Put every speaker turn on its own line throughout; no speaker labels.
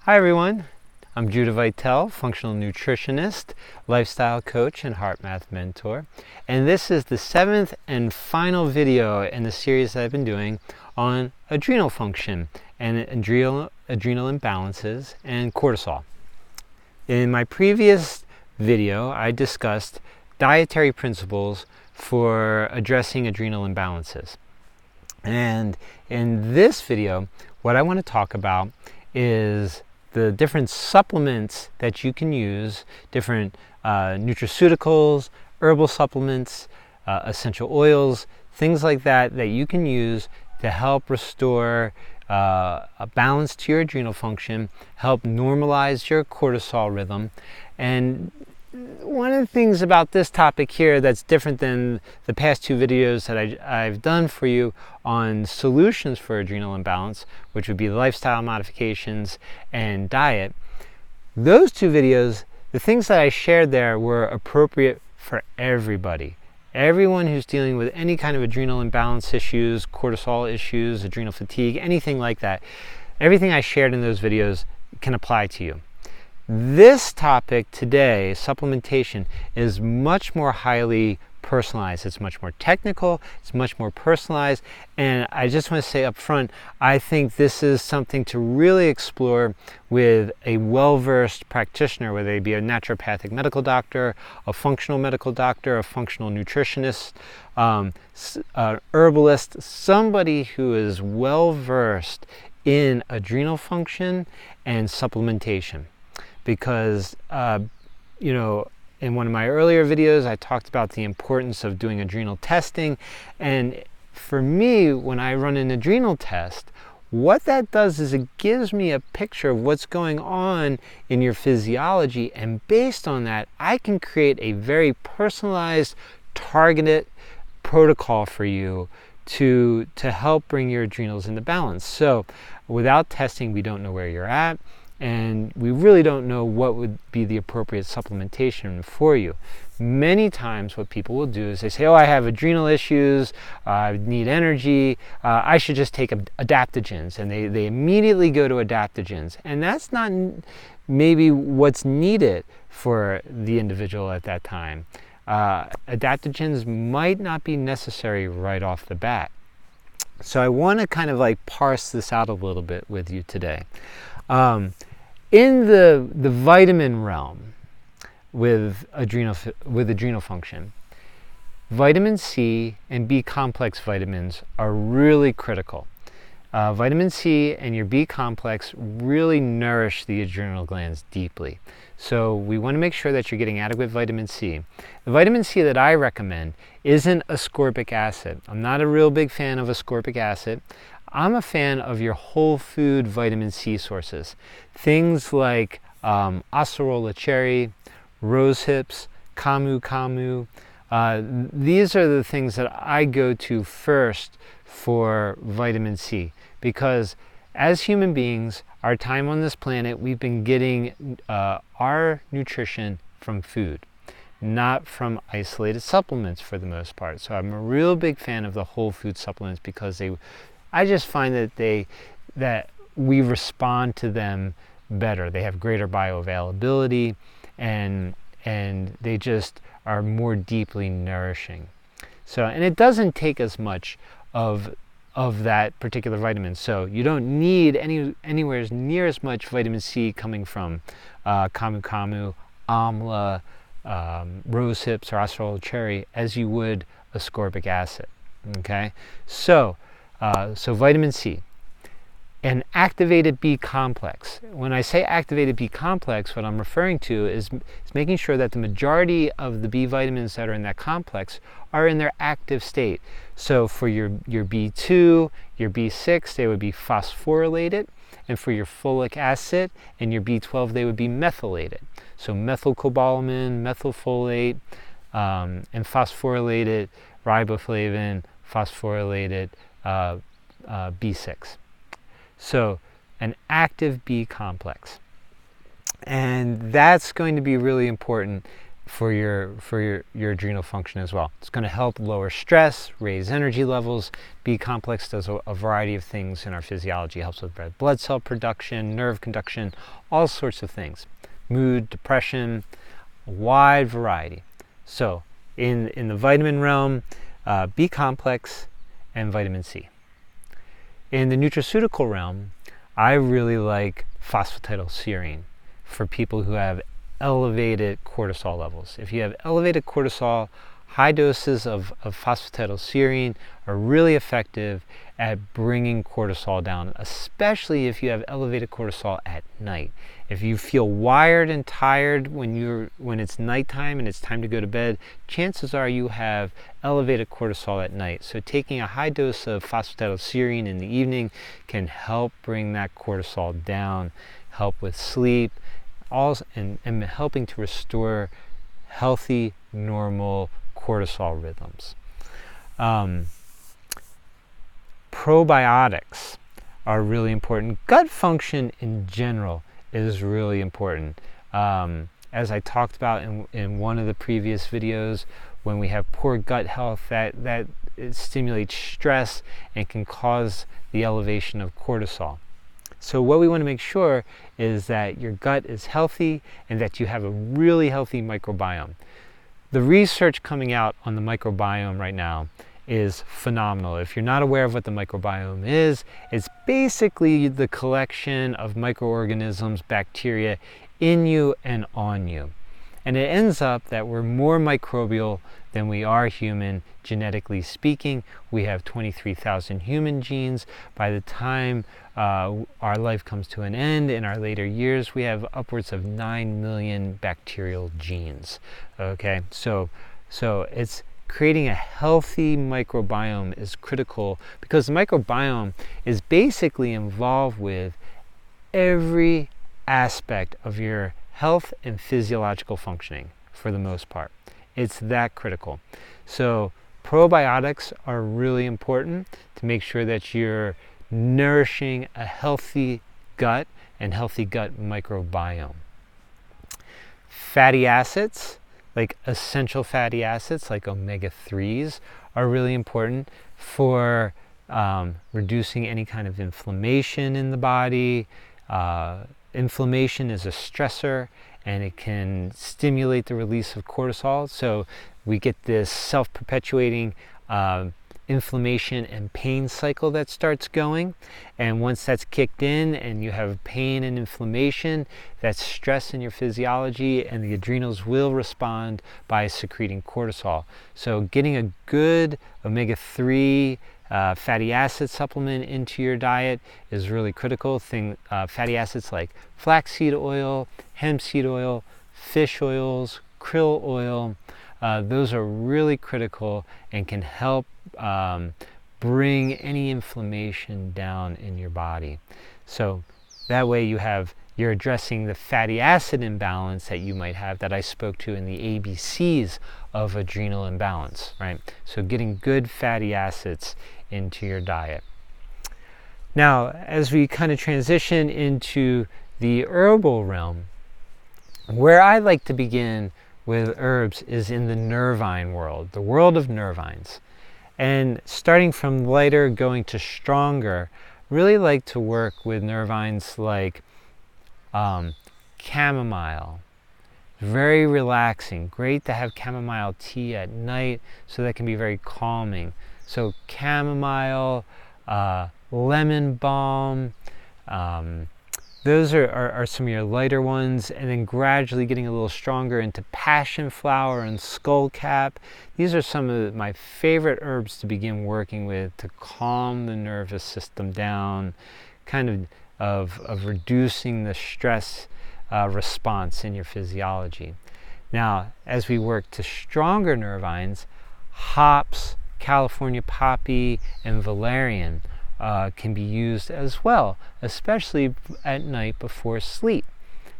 Hi everyone, I'm Judah Vitale, functional nutritionist, lifestyle coach, and heart math mentor. And this is the 7th and final video in the series that I've been doing on adrenal function and adrenal imbalances and cortisol. In my previous video, I discussed dietary principles for addressing adrenal imbalances. And in this video, what I want to talk about is the different supplements that you can use, different nutraceuticals, herbal supplements, essential oils, things like that that you can use to help restore a balance to your adrenal function, help normalize your cortisol rhythm. And one of the things about this topic here that's different than the past two videos that I've done for you on solutions for adrenal imbalance, which would be lifestyle modifications and diet, those two videos, the things that I shared there were appropriate for everybody. Everyone who's dealing with any kind of adrenal imbalance issues, cortisol issues, adrenal fatigue, anything like that, everything I shared in those videos can apply to you. This topic today, supplementation, is much more highly personalized. It's much more technical, it's much more personalized, and I just want to say up front, I think this is something to really explore with a well-versed practitioner, whether they be a naturopathic medical doctor, a functional medical doctor, a functional nutritionist, herbalist, somebody who is well-versed in adrenal function and supplementation. Because, in one of my earlier videos, I talked about the importance of doing adrenal testing. And for me, when I run an adrenal test, what that does is it gives me a picture of what's going on in your physiology. And based on that, I can create a very personalized, targeted protocol for you to help bring your adrenals into balance. So without testing, we don't know where you're at. And we really don't know what would be the appropriate supplementation for you. Many times what people will do is they say, oh, I have adrenal issues, I need energy, I should just take adaptogens. And they immediately go to adaptogens. And that's not maybe what's needed for the individual at that time. Adaptogens might not be necessary right off the bat. So I want to kind of like parse this out a little bit with you today. In the vitamin realm with adrenal function, vitamin C and B complex vitamins are really critical. Vitamin C and your B complex really nourish the adrenal glands deeply. So we want to make sure that you're getting adequate vitamin C. The vitamin C that I recommend isn't ascorbic acid. I'm not a real big fan of ascorbic acid. I'm a fan of your whole food vitamin C sources. Things like acerola cherry, rose hips, camu camu. These are the things that I go to first for vitamin C, because as human beings, our time on this planet, we've been getting our nutrition from food, not from isolated supplements for the most part. So I'm a real big fan of the whole food supplements because I just find that we respond to them better. They have greater bioavailability, and they just are more deeply nourishing. So, and it doesn't take as much of that particular vitamin. So you don't need anywhere near as much vitamin C coming from camu camu, amla, rose hips, or acerola cherry as you would ascorbic acid. Okay, so vitamin C, and activated B complex. When I say activated B complex, what I'm referring to is making sure that the majority of the B vitamins that are in that complex are in their active state. So for your B2, your B6, they would be phosphorylated, and for your folic acid and your B12, they would be methylated. So methylcobalamin, methylfolate, and phosphorylated riboflavin, phosphorylated B6. So an active B complex. And that's going to be really important for your adrenal function as well. It's going to help lower stress, raise energy levels. B complex does a variety of things in our physiology. It helps with red blood cell production, nerve conduction, all sorts of things. Mood, depression, a wide variety. So in the vitamin realm, B complex and vitamin C. In the nutraceutical realm, I really like phosphatidylserine for people who have elevated cortisol levels. If you have elevated cortisol, high doses of phosphatidylserine are really effective at bringing cortisol down, especially if you have elevated cortisol at night. If you feel wired and tired when it's nighttime and it's time to go to bed, chances are you have elevated cortisol at night. So taking a high dose of phosphatidylserine in the evening can help bring that cortisol down, help with sleep, and helping to restore healthy, normal cortisol rhythms. Probiotics are really important. Gut function in general is really important. As I talked about in one of the previous videos, when we have poor gut health, that it stimulates stress and can cause the elevation of cortisol. So what we want to make sure is that your gut is healthy and that you have a really healthy microbiome. The research coming out on the microbiome right now is phenomenal. If you're not aware of what the microbiome is, it's basically the collection of microorganisms, bacteria in you and on you. And it ends up that we're more microbial than we are human, genetically speaking. We have 23,000 human genes. By the time our life comes to an end in our later years, we have upwards of 9 million bacterial genes. Okay, so it's creating a healthy microbiome is critical, because the microbiome is basically involved with every aspect of your health and physiological functioning for the most part. It's that critical. So probiotics are really important to make sure that you're nourishing a healthy gut and healthy gut microbiome. Fatty acids, like essential fatty acids like omega-3s, are really important for reducing any kind of inflammation in the body. Inflammation is a stressor, and it can stimulate the release of cortisol. So we get this self-perpetuating inflammation and pain cycle that starts going. And once that's kicked in and you have pain and inflammation, that's stress in your physiology, and the adrenals will respond by secreting cortisol. So getting a good omega-3 fatty acid supplement into your diet is really critical. Fatty acids like flaxseed oil, hemp seed oil, fish oils, krill oil, those are really critical and can help bring any inflammation down in your body. So that way you're addressing the fatty acid imbalance that you might have, that I spoke to in the ABCs of adrenal imbalance, right? So getting good fatty acids into your diet. Now, as we kind of transition into the herbal realm, where I like to begin with herbs is in the nervine world, the world of nervines. And starting from lighter going to stronger, really like to work with nervines like chamomile. Very relaxing, great to have chamomile tea at night, so that can be very calming. So chamomile, lemon balm, those are some of your lighter ones, and then gradually getting a little stronger into passion flower and skullcap. These are some of my favorite herbs to begin working with to calm the nervous system down, kind of reducing the stress response in your physiology. Now, as we work to stronger nervines, hops, California poppy, and valerian can be used as well, especially at night before sleep.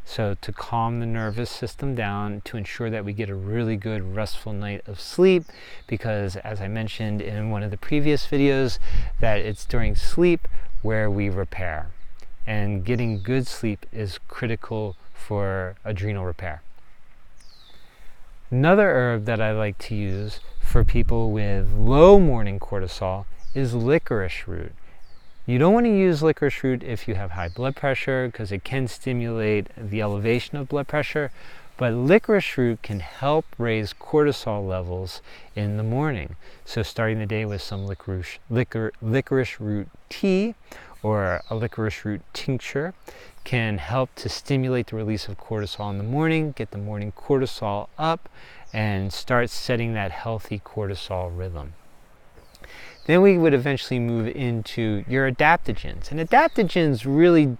So to calm the nervous system down, to ensure that we get a really good restful night of sleep, because as I mentioned in one of the previous videos, that it's during sleep where we repair. And getting good sleep is critical for adrenal repair. Another herb that I like to use for people with low morning cortisol is licorice root. You don't want to use licorice root if you have high blood pressure, because it can stimulate the elevation of blood pressure, but licorice root can help raise cortisol levels in the morning. So starting the day with some licorice root tea or a licorice root tincture can help to stimulate the release of cortisol in the morning, get the morning cortisol up, and start setting that healthy cortisol rhythm. Then we would eventually move into your adaptogens. And adaptogens really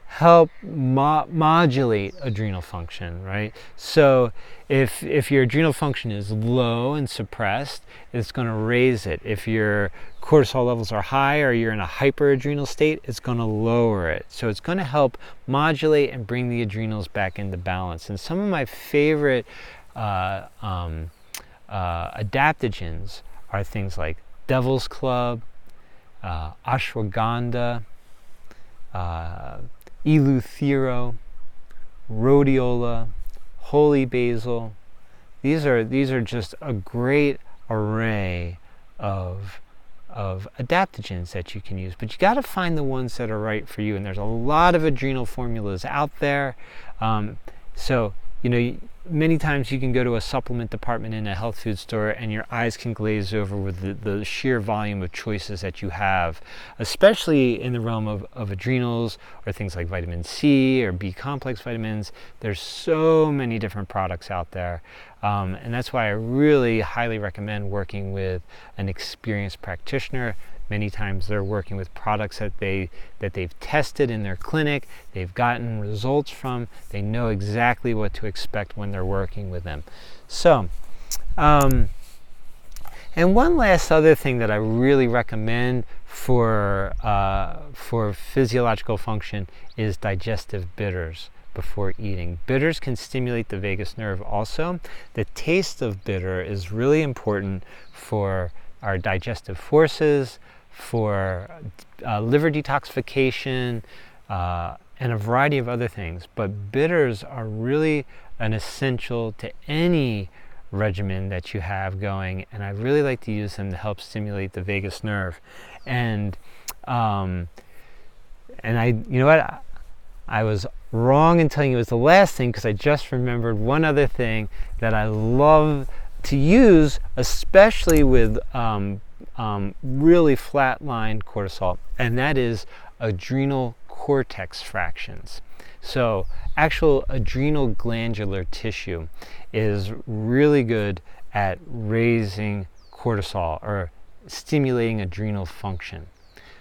help modulate adrenal function, right? So if your adrenal function is low and suppressed, it's going to raise it. If your cortisol levels are high or you're in a hyperadrenal state, it's going to lower it. So it's going to help modulate and bring the adrenals back into balance. And some of my favorite adaptogens are things like Devil's Club, ashwagandha, eleuthero, rhodiola, holy basil. These are just a great array of adaptogens that you can use, but you got to find the ones that are right for you. And there's a lot of adrenal formulas out there. So many times you can go to a supplement department in a health food store and your eyes can glaze over with the sheer volume of choices that you have, especially in the realm of adrenals or things like vitamin C or B complex vitamins. There's so many different products out there. And that's why I really highly recommend working with an experienced practitioner. Many times they're working with products that they've tested in their clinic, they've gotten results from, they know exactly what to expect when they're working with them. So, and one last other thing that I really recommend for physiological function is digestive bitters before eating. Bitters can stimulate the vagus nerve also. The taste of bitter is really important for our digestive forces, for liver detoxification, and a variety of other things. But bitters are really an essential to any regimen that you have going, and I really like to use them to help stimulate the vagus nerve. And I, I was wrong in telling you it was the last thing, because I just remembered one other thing that I love to use, especially with really flatline cortisol, and that is adrenal cortex fractions. So actual adrenal glandular tissue is really good at raising cortisol or stimulating adrenal function.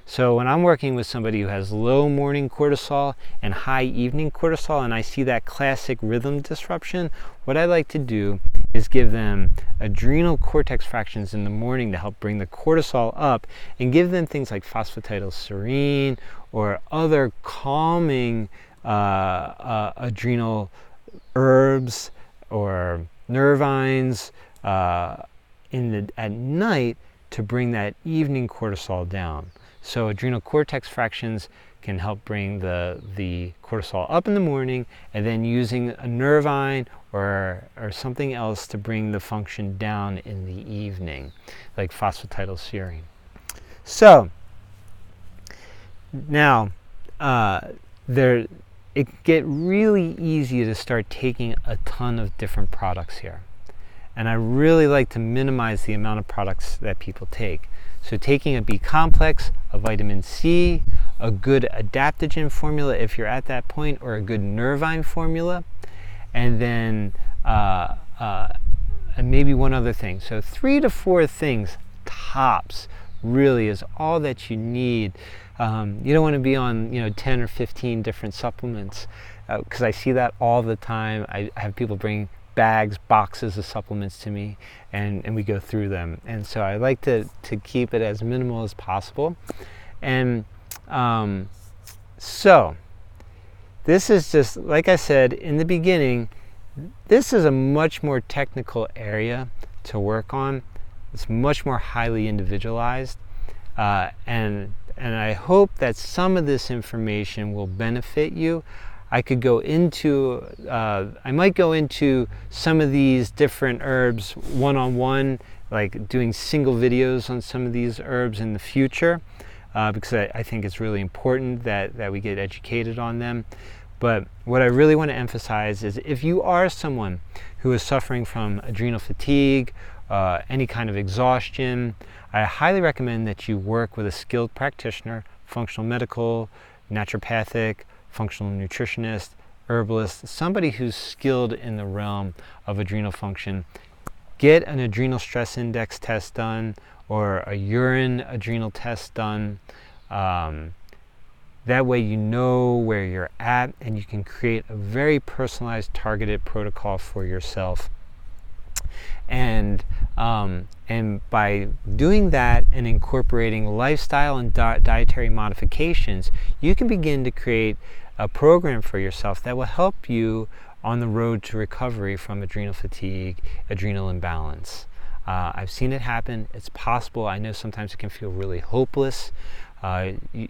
So when I'm working with somebody who has low morning cortisol and high evening cortisol, and I see that classic rhythm disruption, what I like to do is give them adrenal cortex fractions in the morning to help bring the cortisol up, and give them things like phosphatidylserine or other calming adrenal herbs or nervines at night to bring that evening cortisol down. So adrenal cortex fractions can help bring the cortisol up in the morning, and then using a nervine or something else to bring the function down in the evening, like phosphatidylserine. So now it get really easy to start taking a ton of different products here, and I really like to minimize the amount of products that people take. So taking a B complex, a vitamin C, a good adaptogen formula if you're at that point, or a good nervine formula, and then and maybe one other thing. So 3 to 4 things tops really is all that you need. You don't want to be on 10 or 15 different supplements, because I see that all the time. I have people bring boxes of supplements to me, and we go through them. And so I like to keep it as minimal as possible. And so this is just, like I said in the beginning, this is a much more technical area to work on. It's much more highly individualized, and I hope that some of this information will benefit you. I could go into, I might go into some of these different herbs one-on-one, like doing single videos on some of these herbs in the future, because I think it's really important that we get educated on them. But what I really want to emphasize is if you are someone who is suffering from adrenal fatigue, any kind of exhaustion, I highly recommend that you work with a skilled practitioner, functional medical, naturopathic, functional nutritionist, herbalist, somebody who's skilled in the realm of adrenal function. Get an adrenal stress index test done or a urine adrenal test done. That way you know where you're at and you can create a very personalized, targeted protocol for yourself. And by doing that and incorporating lifestyle and dietary modifications, you can begin to create a program for yourself that will help you on the road to recovery from adrenal fatigue, adrenal imbalance. I've seen it happen. It's possible. I know sometimes it can feel really hopeless.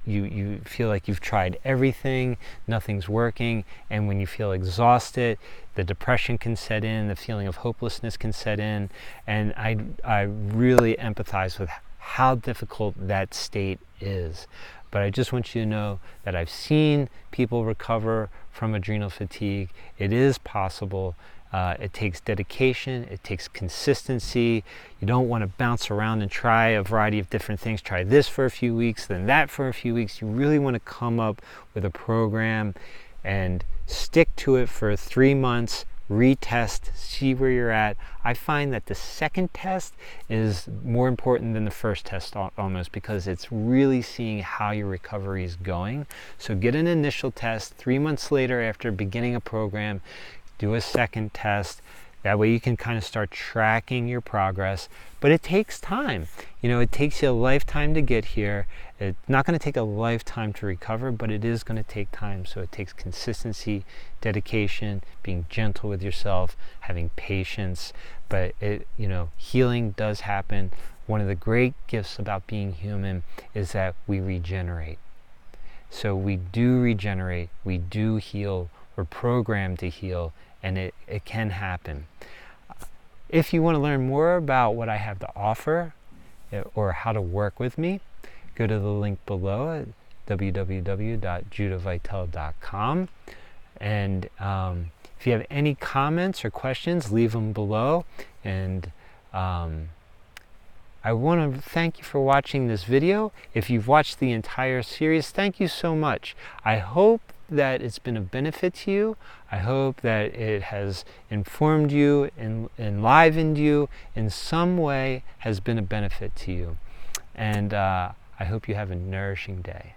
You feel like you've tried everything, nothing's working, and when you feel exhausted, the depression can set in, the feeling of hopelessness can set in, and I really empathize with how difficult that state is. But I just want you to know that I've seen people recover from adrenal fatigue. It is possible. It takes dedication, it takes consistency. You don't want to bounce around and try a variety of different things. Try this for a few weeks, then that for a few weeks. You really want to come up with a program and stick to it for 3 months, retest, see where you're at. I find that the second test is more important than the first test almost, because it's really seeing how your recovery is going. So get an initial test. 3 months later, after beginning a program, do a second test. That way you can kind of start tracking your progress. But it takes time. You know, it takes you a lifetime to get here. It's not going to take a lifetime to recover, but it is going to take time. So it takes consistency, dedication, being gentle with yourself, having patience. But healing does happen. One of the great gifts about being human is that we regenerate. So we do regenerate, we do heal, we're programmed to heal, and it can happen. If you want to learn more about what I have to offer or how to work with me, go to the link below at www.judahvitel.com. And if you have any comments or questions, leave them below. And I want to thank you for watching this video. If you've watched the entire series, thank you so much. I hope that it's been of benefit to you. I hope that it has informed you and enlivened you in some way, has been a benefit to you. And I hope you have a nourishing day.